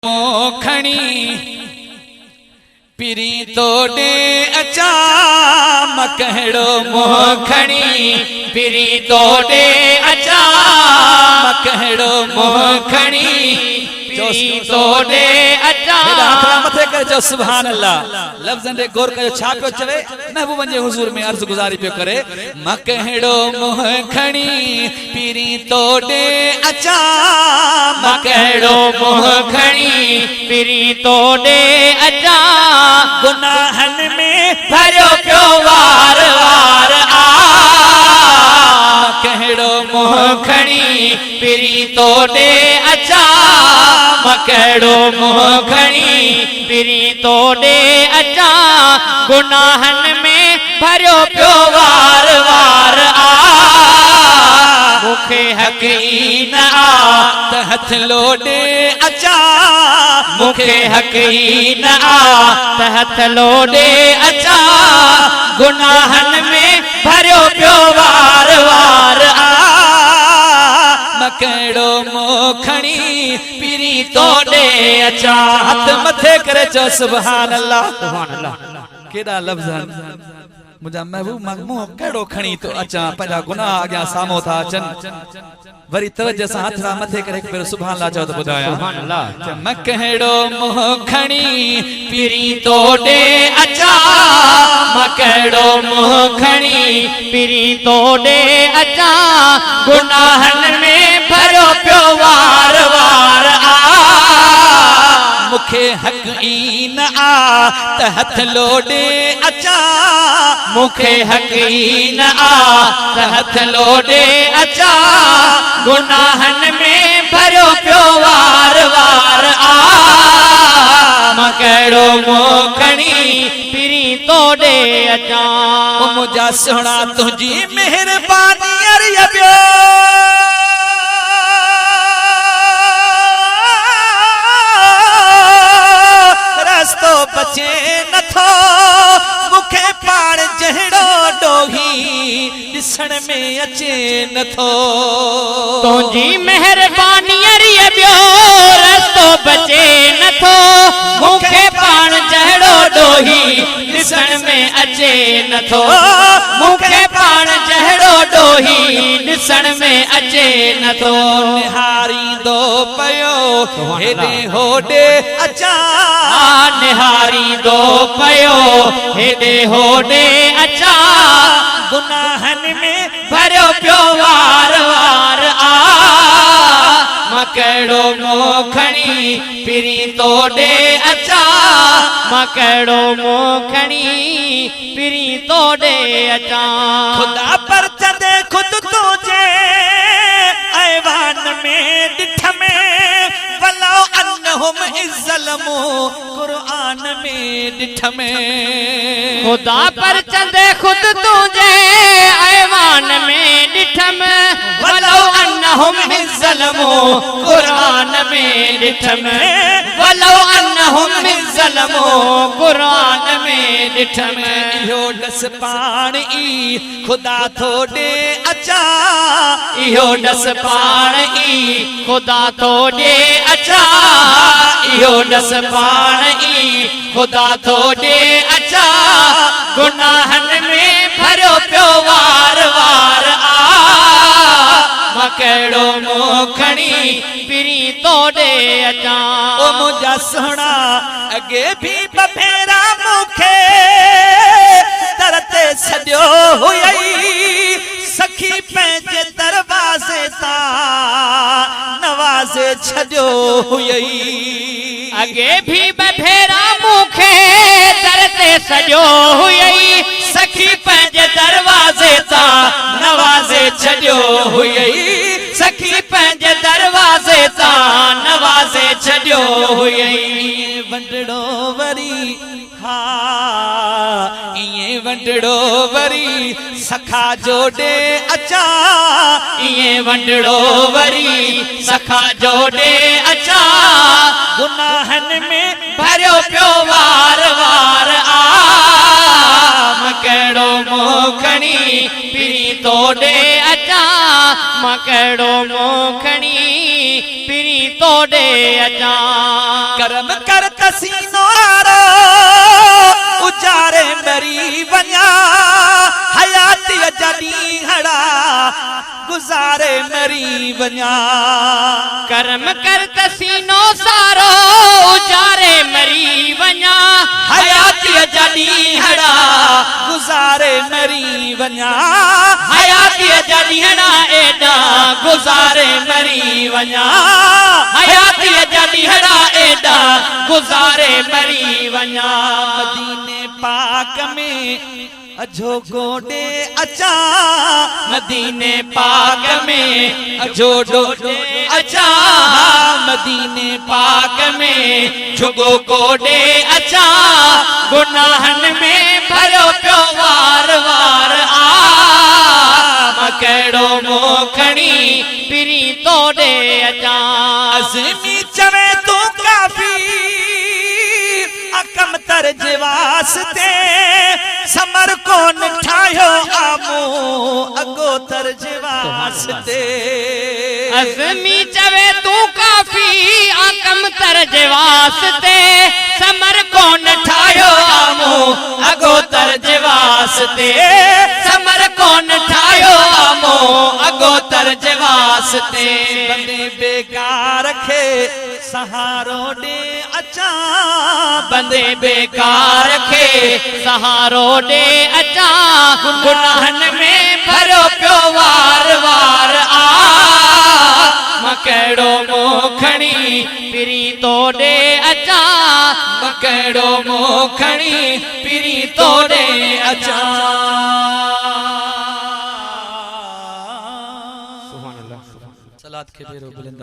मोखणी पिरी तोड़े अचा मकड़ो मोखणी पिरी तोड़े अचा मकड़ो मोखणी पिरी तोड़े अचा मथे कर जो सुभान अल्लाह लफ्ज़न दे गौर कयो छा पियो चवे महबूबन जे हुजूर में अर्ज़ गुज़ारी पियो करे मकड़ो मोखणी पिरी तोड़े अचा मकड़ो मोखणी पिरी तोड़े अचा गुनाहन में भरियो पियो वार वार आ मकड़ो मोखणी पिरी तोड़े अचा मकड़ो मोखणी पिरी तोड़े अचा गुनाहन में भरियो पियो वार वार आ मुखे हक ई न आ त हथ लोडे अचा मुखे हक ई न आ त हथ लोडे अचा गुनाहन में भरियो पियो वार वार आ मकड़ो मोखणी पिरी तोड़े अचा हथ मथे करे चो सुभान अल्लाह केड़ा लफ्ज़ मुझा महबूब मुंह कड़ो खणी तो अचा पंहिंजा गुनाह अॻियां साम्हूं था अचनि वरी तवज्जो सां हथ मथे करे हिकु भेरो सुभान अल्लाह चओ त ॿुधायां मकड़ो मुंह खणी पिरी तोड़े अचा मकड़ो मुंह खणी पिरी तोड़े अचा गुनाहन में भरियो पियो वार वार आ मुखे हक ई न आ त हथ लोडे अचा मुखे हक ई न आ त हथ लोडे अचा गुनाहन में भरियो पियो वार वार आ मकड़ो मोखणी पिरी तोड़े अचा ओ मुझा सोना तुझी मेहरबानी अरियो रस्तो बचे नथो मुखे पाण जहड़ो डोही दिसण में अचे नथो तुझी मेहरबानी अरियो रस्तो बचे नथो मुखे पाण जहड़ो डोही दिसण में अचे नथो मुखे पाण जहड़ो डोही दिसण में अचे नथो निहारी दो पयो हेडे होडे अचा निहारी दो पयो हेडे होडे अचा गुनाहन में भरियो पियो वार वार आ मकड़ो मोखणी पिरी तोड़े अचा मकड़ो मोखणी पिरी तोड़े अचा खुदा पर चंदे खुद तुझे ऐवान में डिठ में वलो अन्नहुम इज़्ज़लमू कुरान में डिठ में खुदा पर चंदे खुद तुझे ऐवान में डिठ में वलो अन्नहुम इज़्ज़लमू कुरान में डिठ में वलो अन्नहुम इज़्ज़लमू कुरान में डिठ में इहो डस पाणी खुदा थोड़े अचा इहो डस पाणी खुदा थोड़े अचा इहो डस पाणी खुदा थोड़े अचा गुनाहन में भरियो पियो वार वार आ मकड़ो मोखणी पिरी तोड़े अचा ओ मुझा सोना अगे भी बफेरा मुखे तरते सॼो हुई सखी पंहिंजे दरवाज़े तां नवाज़े छॾियो हुई अगे भी बफेरा मुखे तरते सॼो हुई सखी पंहिंजे दरवाज़े तां नवाज़े छॾियो हुई सखी पंहिंजे दरवाज़े तां नवाज़े छॾियो हुई वंडड़ो वरी हा इए वंडड़ो वरी सखा जोड़े अचा इए वंडड़ो वरी सखा जोड़े अचा गुनाहन में भरियो पियो वार वार आ मकड़ो मोखणी पिरी तोड़े अचा मां कहिड़ो मोखणी पिरी तोड़े अचा करम कर तसीनो आरो उजारे मरी वञा हयाती जॾी हड़ा गुज़ारे मरी वञा कर्म कर तसीनो सारो उजारे मरी वञा हयाती जॾी हड़ा गुज़ारे मरी वञा हयाती जॾी हड़ा एॾा गुज़ारे मरी वञा हयाती जॾी हड़ा एॾा गुज़ारे मरी वञा मदीने पाक में अजो गोडे अचा मदीने पाक में अजो डोडे अचा मदीने पाक में झुगो गोडे अचा गुनाहन में भरो पियो वार वार आ मां कहिड़ो मोखणी पिरी तोड़े अचा अज़मी चवे तू काफी अकम तरज वास्ते समर कोन ठायो आमो अगो तरज वास्ते अज़मी चवे तू काफी अकम तरज वास्ते समर कोन ठायो आमो अगो तरज वास्ते समर कोन ठायो आमो अगो तरज वास्ते बंदे बेकार खे सहारो दे अचा बंदे बेकार खे सहारो दे अचा गुनाहन में भरो पियो वार वार आ मां कहिड़ो मोखणी पिरी तोड़े अचा मां कहिड़ो मोखणी पिरी तोड़े अचा सलात के बेरो बुलंद